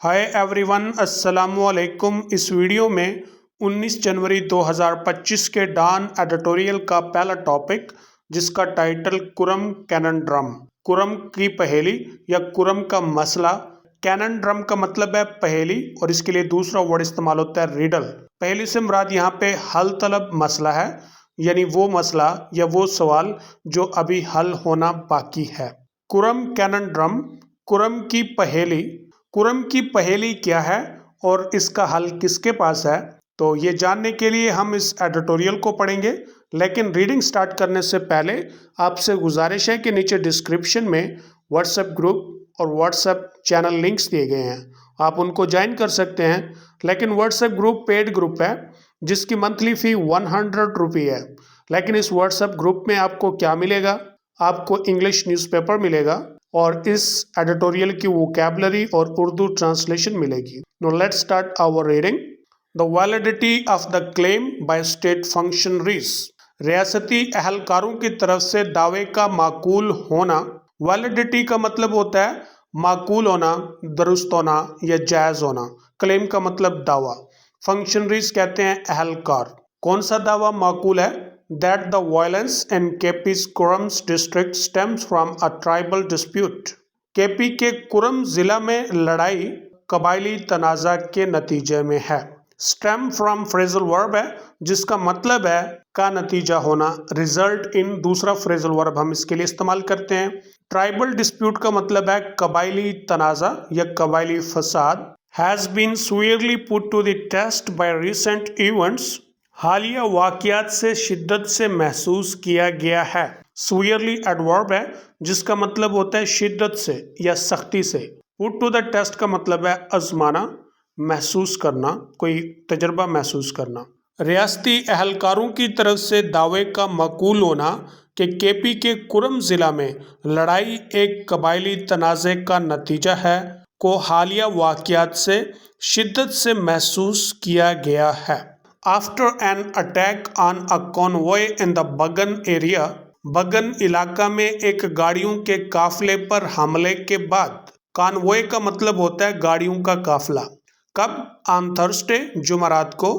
Hi everyone, अस्सलाम वालेकुम। इस वीडियो में 19 जनवरी 2025 के डॉन एडिटोरियल का पहला टॉपिक, जिसका टाइटल कुरम कैननड्रम, कुरम की पहेली या कुरम का मसला। कैननड्रम का मतलब है पहेली और इसके लिए दूसरा वर्ड इस्तेमाल होता है रिडल। पहेली से मुराद यहाँ पे हल तलब मसला है, यानी वो मसला या वो सवाल जो अभी हल होना बाकी है। कुरम कैननड्रम, कुरम की पहेली। कुरम की पहेली क्या है और इसका हल किसके पास है, तो ये जानने के लिए हम इस एडिटोरियल को पढ़ेंगे। लेकिन रीडिंग स्टार्ट करने से पहले आपसे गुजारिश है कि नीचे डिस्क्रिप्शन में व्हाट्सएप ग्रुप और व्हाट्सएप चैनल लिंक्स दिए गए हैं, आप उनको ज्वाइन कर सकते हैं। लेकिन व्हाट्सएप ग्रुप पेड ग्रुप है जिसकी मंथली फ़ी 100 रुपी है। लेकिन इस व्हाट्सएप ग्रुप में आपको क्या मिलेगा? आपको इंग्लिश न्यूज़पेपर मिलेगा और इस एडिटोरियल की वोकैबुलरी और उर्दू ट्रांसलेशन मिलेगी। Now let's start our reading. The validity of the claim by state functionaries. रियासती अहलकारों की तरफ से दावे का माकूल होना। वैलिडिटी का मतलब होता है माकूल होना, दुरुस्त होना या जायज़ होना। क्लेम का मतलब दावा। फंक्शनरीज कहते हैं अहलकार। कौन सा दावा माकूल है? That the violence in KP's Kurram's district stems from a tribal dispute. KP के कुरम जिला में लड़ाई कबायली तनाज़ा के नतीजे में है। स्टेम फ्रॉम फ्रेजल वर्ब है जिसका मतलब है का नतीजा होना। रिजल्ट इन दूसरा फ्रेजल वर्ब हम इसके लिए इस्तेमाल करते हैं। ट्राइबल डिस्प्यूट का मतलब है कबायली तनाज़ा या कबायली फसाद। Has been severely put to the test by recent events. हालिया वाक़यात से शिद्दत से महसूस किया गया है। सुयरली एडवर्ब है जिसका मतलब होता है शिद्दत से या सख्ती से। पुट टू द टेस्ट का मतलब है आजमाना, महसूस करना, कोई तजर्बा महसूस करना। रियासती अहलकारों की तरफ से दावे का मकूल होना कि केपी के कुरम ज़िला में लड़ाई एक कबायली तनाज़े का नतीजा है को हालिया वाक़यात से शिद्दत से महसूस किया गया है। After an attack on a convoy in the Bagan area, बगन इलाका में एक गाड़ियों के काफिले पर हमले के बाद। कॉन्वॉय का मतलब होता है गाड़ियों का काफिला। कब? ऑन थर्सडे, जुमेरात को।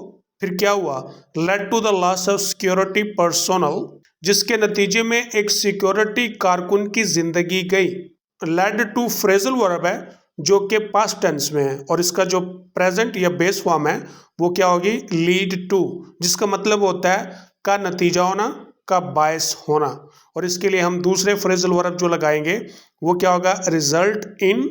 फिर क्या हुआ? Led to the loss of security personnel, जिसके नतीजे में एक सिक्योरिटी कारकुन की जिंदगी गई। लेड टू फ्रेजल वर्ब है जो कि पास्ट टेंस में है और इसका जो प्रेजेंट या बेस फॉर्म है वो क्या होगी? लीड टू, जिसका मतलब होता है का नतीजा होना, का बायस होना। और इसके लिए हम दूसरे फ्रेजल वर्ब जो लगाएंगे वो क्या होगा? Result in.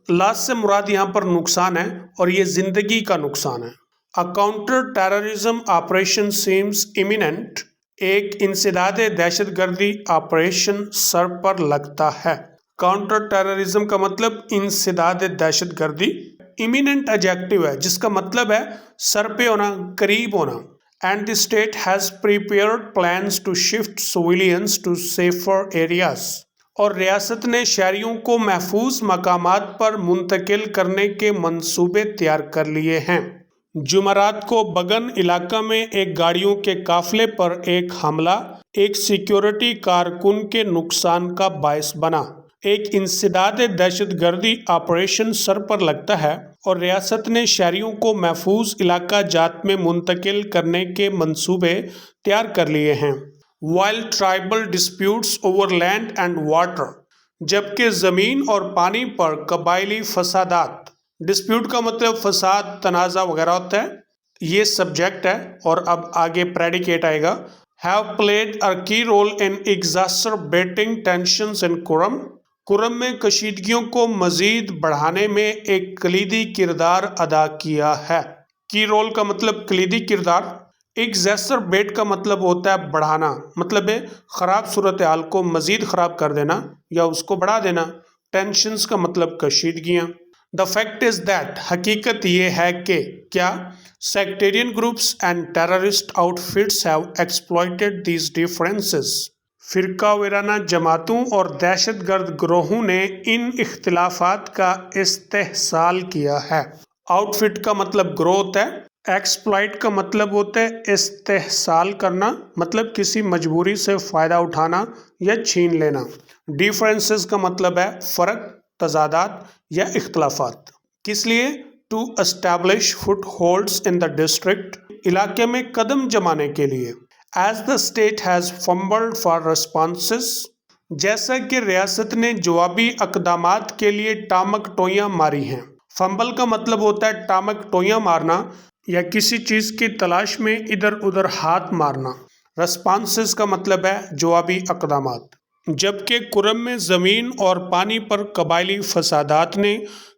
लॉस से मुराद यहाँ पर नुकसान है और ये जिंदगी का नुकसान है। A counter terrorism operation seems imminent, एक इंसदाद दहशतगर्दी ऑपरेशन सर पर लगता है। काउंटर टेररिज्म का मतलब इंसदाद दहशतगर्दी। इमिनेंट एडजेक्टिव है जिसका मतलब है सर पे होना, करीब होना। And the state has prepared plans to shift civilians to safer areas, और रियासत ने शहरियों को महफूज मकामात पर मुंतकिल करने के मंसूबे तैयार कर लिए हैं। जुमेरात को बगन इलाका में एक गाड़ियों के काफिले पर एक हमला एक सिक्योरिटी कारकुन के नुकसान का बायस बना। एक इंसदाद दहशतगर्दी ऑपरेशन सर पर लगता है और रियासत ने शहरियों को महफूज इलाका जात में मुंतकिल करने के मंसूबे तैयार कर लिए हैं। While tribal disputes over land and water, जबकि ज़मीन और पानी पर कबायली फसादात। डिस्प्यूट का मतलब फसाद, तनाज़ा वगैरह होता है। ये सब्जेक्ट है और अब आगे प्रेडिकेट आएगा। हैव प्लेड अ की रोल इन एग्जैस्परेटिंग टेंशंस इन कुरम, कुरम में कशीदगियों को मजीद बढ़ाने में एक कलीदी किरदार अदा किया है। की रोल का मतलब कलीदी किरदार। एग्जैस्परेट का मतलब होता है बढ़ाना, मतलब है ख़राब सूरत हाल को मजीद ख़राब कर देना या उसको बढ़ा देना। टेंशंस का मतलब कशीदगियाँ। द फैक्ट इज़ दैट, हकीकत ये है कि क्या? Sectarian groups and terrorist outfits have exploited these differences, फ़िरका वाराना जमातों और दहशतगर्द ग्रोहों ने इन इख्तिलाफात का इस्तेहसाल किया है। आउटफिट का मतलब ग्रो होता है। एक्सप्लॉइट का मतलब होता है इस्तेहसाल करना, मतलब किसी मजबूरी से फ़ायदा उठाना या छीन लेना। डिफरेंसेस का मतलब है फ़र्क, तजादात या इख्तिलाफात। किस लिए? To establish footholds in the district, इलाके में कदम जमाने के लिए। As the state has fumbled for responses, जैसा कि रियासत ने जवाबी अकदामात के लिए टामक टोइयां मारी हैं। फंबल का मतलब होता है टामक टोइयां मारना या किसी चीज की तलाश में इधर उधर हाथ मारना। रिस्पॉन्सेस का मतलब है जवाबी अकदामात। जबकि कुरम में ज़मीन और पानी पर कबायली फसादात ने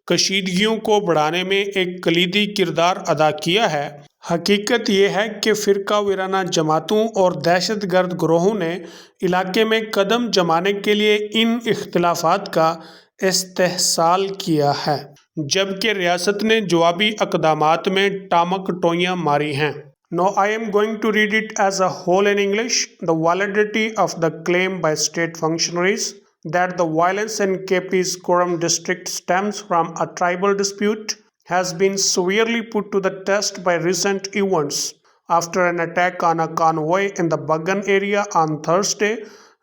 कशीदगियों को बढ़ाने में एक कलीदी किरदार अदा किया है। हकीकत यह है कि फ़िरका वाराना जमातों और दहशत गर्द ग्रोहों ने इलाके में कदम जमाने के लिए इन इख्तिलाफात का इस्तेहसाल किया है, जबकि रियासत ने जवाबी अकदामात में टामक टोइयां मारी हैं। Now I am going to read it as a whole in English. The validity of the claim by state functionaries that the violence in KP's Kuram district stems from a tribal dispute has been severely put to the test by recent events. After an attack on a convoy in the Bagan area on Thursday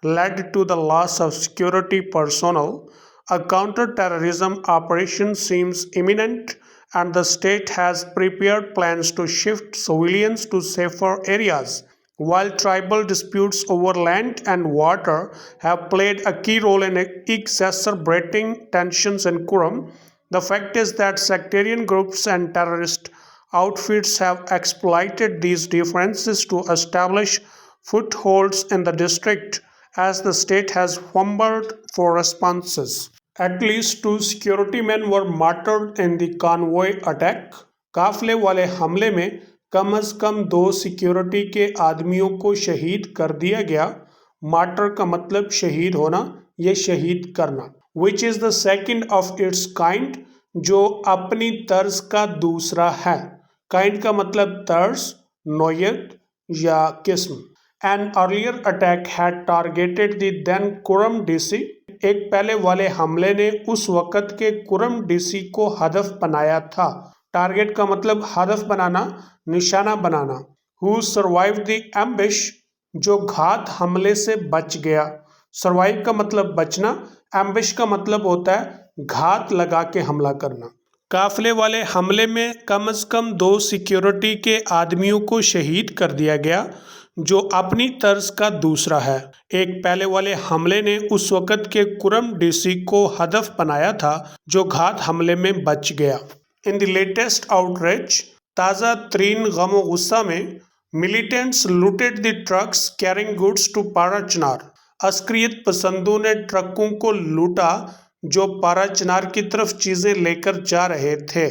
led to the loss of security personnel, a counter-terrorism operation seems imminent, and the state has prepared plans to shift civilians to safer areas. While tribal disputes over land and water have played a key role in exacerbating tensions in Kuram, the fact is that sectarian groups and terrorist outfits have exploited these differences to establish footholds in the district, as the state has fumbled for responses. At least 2 security men were martyred in the convoy attack. काफले वाले हमले में कम अज कम 2 security के आदमियों को शहीद कर दिया गया। मार्टर का मतलब शहीद होना, ये शहीद करना। Which is the second of its kind, जो अपनी तर्ज का दूसरा है। काइंड का मतलब तर्ज, नौयत या किस्म। An earlier attack had targeted the then Kuram DC. एक पहले वाले हमले ने उस वक़्त के कुरम डीसी को हदफ बनाया था। टारगेट का मतलब हदफ बनाना, निशाना बनाना। Who survived the ambush, जो घात हमले से बच गया। सर्वाइव का मतलब बचना, एम्बिश का मतलब होता है घात लगा के हमला करना। काफले वाले हमले में कम से कम 2 सिक्योरिटी के आदमियों को शहीद कर दिया गया, जो अपनी तर्ज का दूसरा है। एक पहले वाले हमले ने उस वक़्त के कुरम डीसी को हदफ बनाया था, जो घात हमले में बच गया। इन द लेटेस्ट आउटरीच, ताज़ा तरीन गम गुस्सा में, militants looted the trucks carrying goods to Parachinar. अस्करियत पसंदों ने ट्रकों को लूटा जो पारा चिनार की तरफ चीज़ें लेकर जा रहे थे।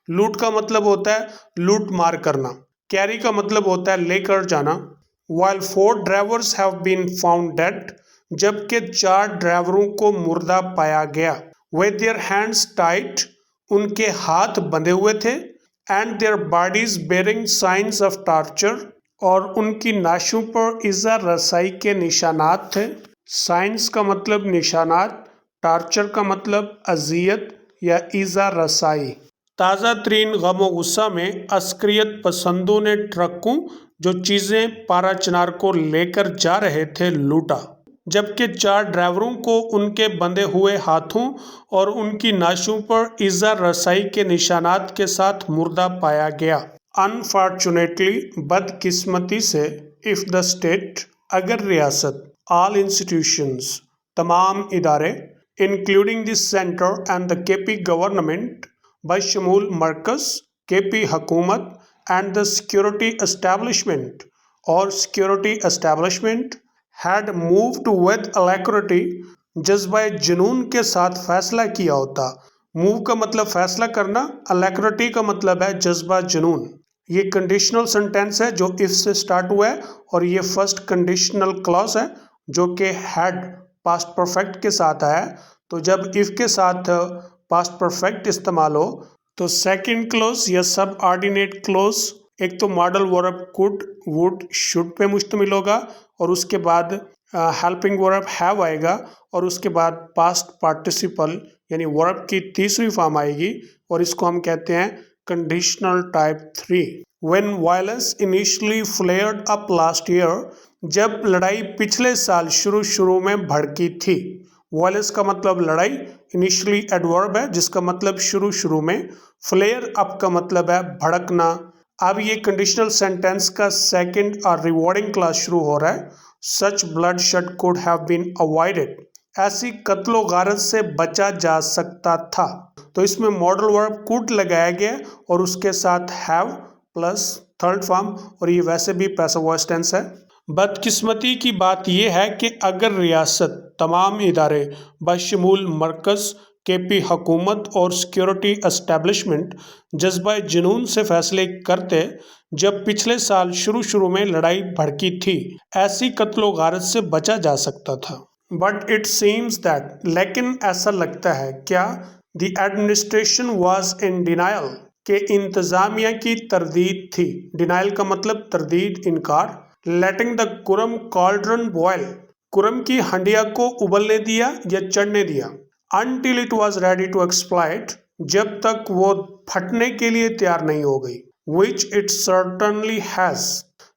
लूट का मतलब होता है लूट मार करना। कैरी का मतलब होता है लेकर जाना। While 4 drivers have been found dead, जबकि 4 ड्राइवरों को मुर्दा पाया गया। With their hands tied, उनके हाथ बंधे हुए थे। And their bodies bearing signs of torture, और उनकी नाशों पर इज़ा रसाई के निशानात थे। साइंस का मतलब निशानात, टार्चर का मतलब अजियत या इज़ा रसाई। ताज़ा तरीन गम गुस्सा में अस्करियत पसंदों ने ट्रकों जो चीज़ें पारा चिनार को लेकर जा रहे थे लूटा, जबकि 4 ड्राइवरों को उनके बंधे हुए हाथों और उनकी नाशों पर इज़ा रसाई के निशानात के साथ मुर्दा पाया गया। अनफॉर्चुनेटली, बदकिस्मती से, इफ़ द स्टेट, अगर रियासत, ऑल इंस्टीट्यूशंस, तमाम इदारे, including the centre and the KP government, बशमूल मरकज़, केपी हुकूमत and the security establishment or security establishment had moved with alacrity, जज्बा जुनून के साथ फैसला किया होता। मूव का मतलब फैसला करना, alacrity का मतलब है जज्बा जुनून। ये कंडीशनल सेंटेंस है जो इफ से स्टार्ट हुआ है और ये फर्स्ट कंडीशनल क्लॉज है जो कि हैड पास्ट परफेक्ट के साथ आया। तो जब इफ के साथ पास्ट परफेक्ट इस्तेमाल हो तो सेकंड क्लोज या सब ऑर्डिनेट क्लोज एक तो modal verb could, would, should pay मुश्तमिल होगा और उसके बाद हेल्पिंग वर्ब हैव आएगा और उसके बाद पास्ट पार्टिसिपल यानी वर्ब की तीसरी फॉर्म आएगी और इसको हम कहते हैं conditional type 3। When violence initially flared up last year, जब लड़ाई पिछले साल शुरू में भड़की थी। वॉयलेंस का मतलब लड़ाई, इनिशियली एडवर्ब है जिसका मतलब शुरू में, फ्लेयर अप का मतलब है भड़कना। अब ये कंडीशनल सेंटेंस का सेकंड और रिवॉर्डिंग क्लास शुरू हो रहा है। Such bloodshed could have been avoided, ऐसी कत्लो गारत से बचा जा सकता था। तो इसमें मॉडल वर्ब कुड लगाया गया और उसके साथ हैव प्लस थर्ड फॉर्म, और ये वैसे भी पैसिव वॉइस टेंस है। बदकिस्मती की बात यह है कि अगर रियासत तमाम इदारे बशमूल मरकज़, केपी हुकूमत और सिक्योरिटी एस्टेब्लिशमेंट जज्बा जुनून से फैसले करते जब पिछले साल शुरू में लड़ाई भड़की थी, ऐसी कत्लो गारत से बचा जा सकता था। बट इट सीम्स दैट, लेकिन ऐसा लगता है क्या, the administration was in denial, के इंतजामिया की तरदीद थी। डिनायल का मतलब तरदीद, इनकार। Letting the Kurram cauldron boil, Kurram की हंडिया को उबलने दिया या चढ़ने दिया। Until it was ready to exploit, जब तक वो फटने के लिए तैयार नहीं हो गई। विच इट सर्टनली हैज,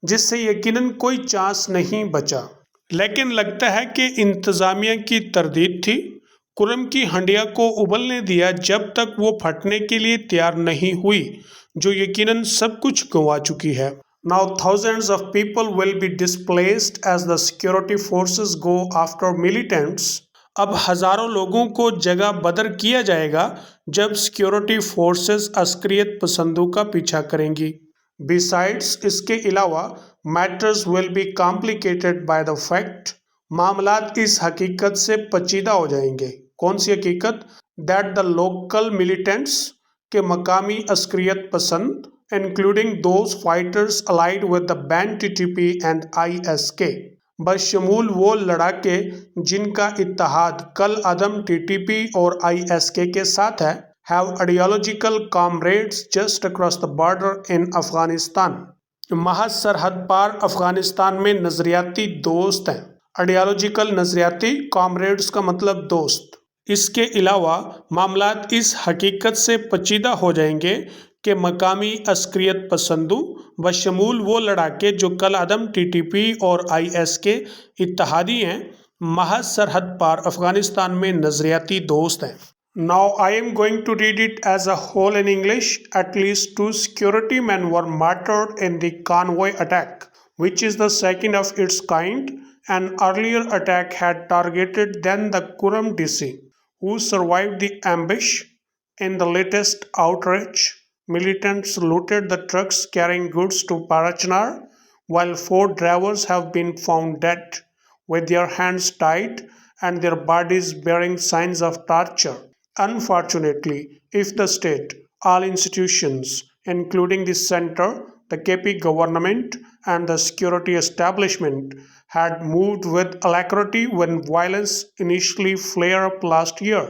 जिससे यकीनन कोई चांस नहीं बचा। लेकिन लगता है कि इंतजामिया की तरदीद थी, कुरम की हंडिया को उबलने दिया जब तक वो फटने के लिए तैयार नहीं हुई, जो यकीनन सब कुछ गंवा चुकी है। Now thousands of people will be displaced as the security forces go after militants. अब हजारों लोगों को जगह बदर किया जाएगा जब सिक्योरिटी फोर्सेस अस्करियत पसंदों का पीछा करेंगी। Besides, इसके अलावा matters will be complicated by the fact, मामलात इस हकीकत से पेचीदा हो जाएंगे। कौन सी हकीकत? That the local militants, के मकामी अस्करियत पसंद, including those fighters allied with the band TTP and ISK, बशमूल वो लड़ाके जिनका इत्तेहाद कल अदम TTP और ISK के साथ है, have ideological comrades just across the border in Afghanistan, महज सरहद पार अफगानिस्तान में नजरियाती दोस्त हैं। आइडियोलॉजिकल नजरियाती, कॉमरेड्स का मतलब दोस्त। इसके अलावा मामलात इस हकीकत से पेचीदा हो जाएंगे कि मकामी अस्करियत पसंदों बशमूल वो लड़ाके जो कल अदम TTP और IS के इत्तेहादी हैं, महज सरहद पार अफगानिस्तान में नजरियाती दोस्त हैं। Now I am going to read it as a whole in English. At least 2 security men were martyred in the convoy attack, which is the second of its kind. An earlier attack had targeted then the Kurram DC, who survived the ambush. In the latest outrage, militants looted the trucks carrying goods to Parachinar, while 4 drivers have been found dead, with their hands tied and their bodies bearing signs of torture. Unfortunately, if the state, all institutions, including the center, the KP government, and the security establishment, had moved with alacrity when violence initially flared up last year,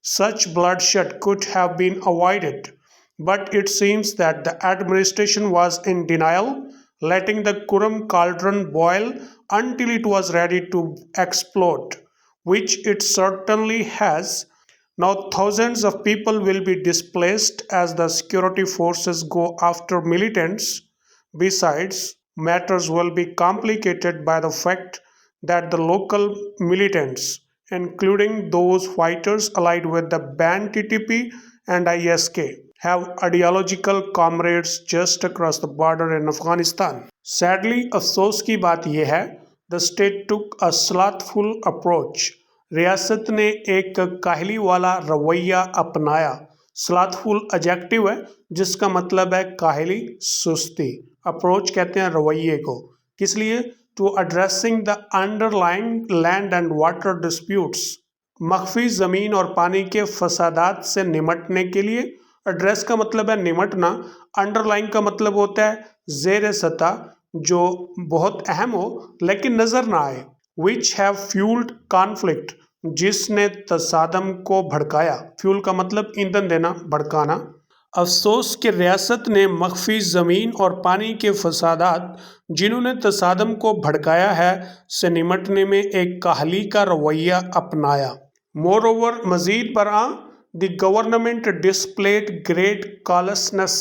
such bloodshed could have been avoided. But it seems that the administration was in denial, letting the Kurram cauldron boil until it was ready to explode, which it certainly has. Now thousands of people will be displaced as the security forces go after militants. Besides, matters will be complicated by the fact that the local militants, including those fighters allied with the band TTP and ISK, have ideological comrades just across the border in Afghanistan. Sadly, अफसोस की बात यह है, the state took a slothful approach. रियासत ने एक काहली वाला रवैया अपनाया। स्लॉथफुल एडजेक्टिव है जिसका मतलब है काहली, सुस्ती। अप्रोच कहते हैं रवैये को। किस लिए? To addressing the underlying land and water disputes, मख्फी ज़मीन और पानी के फसादात से निमटने के लिए। एड्रेस का मतलब है निमटना, अंडरलाइंग का मतलब होता है ज़ेर सतह, जो बहुत अहम हो लेकिन नज़र ना आए। विच हैव फ्यूल्ड कॉन्फ्लिक्ट, जिसने तसादम को भड़काया। फ्यूल का मतलब ईंधन देना, भड़काना। अफसोस कि रियासत ने मख्फी ज़मीन और पानी के फसादात जिन्होंने तसादम को भड़काया है से निमटने में एक काहली का रवैया अपनाया। मोर ओवर, मज़ीद बरआं, द गवर्नमेंट डिस्प्लेड ग्रेट कॉलसनेस,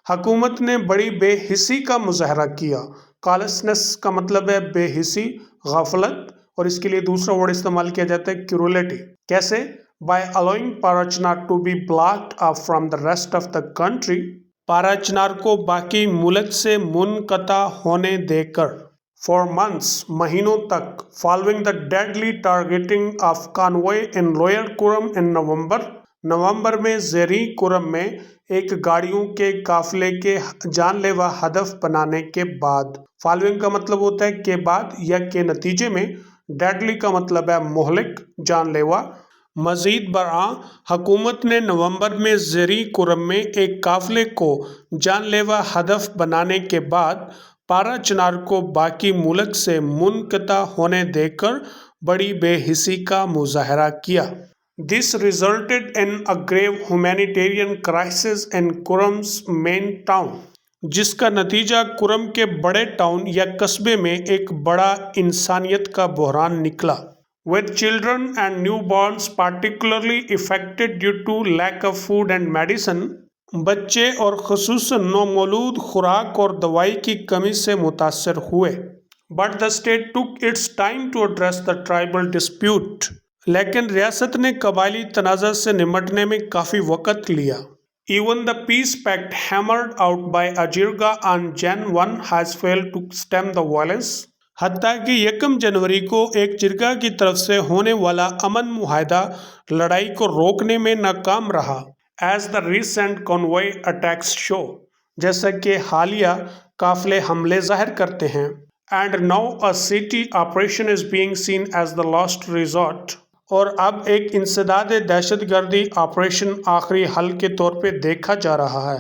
हुकूमत ने बड़ी बेहिसी का मुजाहरा किया। कॉलसनेस का मतलब है बेहिसी, गफलत। اور اس کے لیے دوسرا ورڈ استعمال کیا جاتا ہے کیرولیٹی. کیسے؟ By allowing Parachinar to be blocked off from the rest of the country. Parachinar کو باقی ملک سے منقطع ہونے دے کر. For months مہینوں تک. Following the deadly targeting of convoy in Lower Kuram in November. نومبر میں زیریں کرم میں ایک گاڑیوں کے قافلے کے جان لیوا ہدف بنانے کے بعد. فالوئنگ کا مطلب ہوتا ہے کے بعد یا کے نتیجے میں. ڈیڈلی کا مطلب ہے مہلک، جان لیوا. مزید برآں حکومت نے نومبر میں زیریں کرم میں ایک قافلے کو جان لیوا ہدف بنانے کے بعد پاراچنار کو باقی ملک سے منقطع ہونے دے کر بڑی بے حسی کا مظاہرہ کیا. This resulted in a grave humanitarian crisis in Kurram's main town. جس کا نتیجہ کرم کے بڑے ٹاؤن یا قصبے میں ایک بڑا انسانیت کا بحران نکلا. With children and newborns particularly affected due to lack of food and medicine. بچے اور خصوصاً نومولود خوراک اور دوائی کی کمی سے متاثر ہوئے. But the state took its time to address the tribal dispute. لیکن ریاست نے قبائلی تنازع سے نمٹنے میں کافی وقت لیا. Even the peace pact hammered out by Ajirga on Jan 1 has failed to stem the violence. حتیٰ کہ 1 جنوری کو ایک جرگہ کی طرف سے ہونے والا امن معاہدہ لڑائی کو روکنے میں ناکام رہا. As the recent convoy attacks show. جیسا کہ حالیہ قافلے حملے ظاہر کرتے ہیں. And now a city operation is being seen as the last resort. اور اب ایک انسداد دہشت گردی آپریشن آخری حل کے طور پہ دیکھا جا رہا ہے.